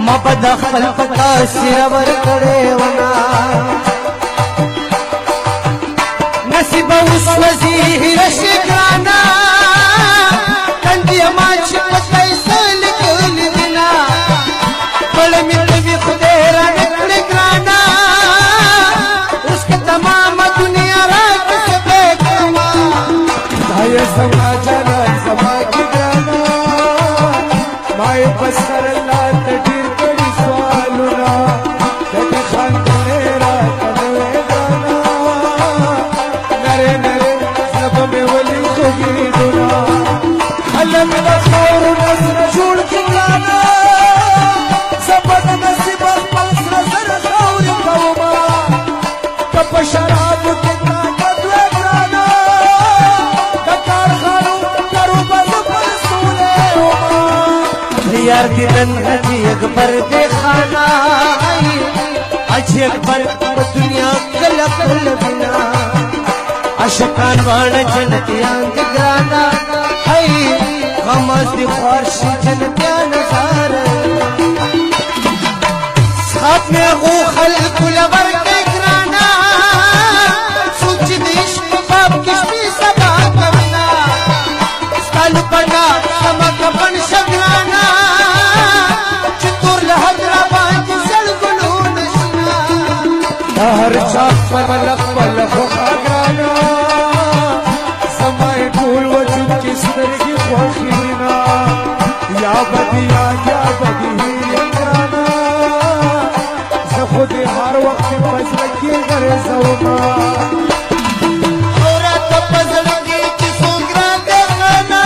ما بد خپل پتا سرور کړي ونا نصیب اوس وزیر شکرانا کندي ما چې پتاي سل کول دینا بل می دوی خدای را نکړي ګرانا اوس که تمام دنیا را کسبه کما دای سما جنا سما کی ګرانا مای پسر الله تدیر کړي سوالونه دغه خان را کړو ګرانا نره نره سب مې ولي خوږي دنا الله مې خور نصر جوړ کړانا سبد نصیب خپل سره خور کوما کپ شراب کې طاقت وګرانا د کارخانو کرو بس پر سولې وما یار دې نن هدي اکبر دې خانا اج اکبر دنیا کله کله بنا عاشقان وانه جنتیان دې ګرانا هاي غمز دې خورش جنتیان نظاره صاحب میں او خلق لور کے گرانا سوچ دیش باب کشمی سبا کرنا ستالو پڑا سمک بن شگرانا چطور لحضرآباد کی سلگلو نشنا ہر چاک پر ملک پلک خاگرانا سمائے ٹھول وجود کی سترگی خوخینا یا بدیا خود ہر وقت پزل کی غرزوما اورات پزل کی چسوگرا دغنا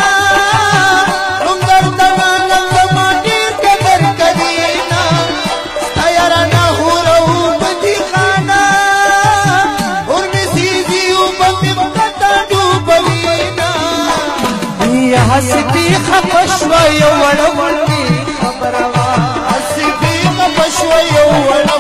عمر دمان زمانیر قدر کدینا ستایرانا ہورو بدی خانا اور نسیزیو بمقتا ڈوبوینا یہ حسدی خفشوا یوڑوڑی خبروا حسدی خفشوا یوڑوڑی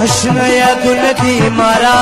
हशना याद नदी मारा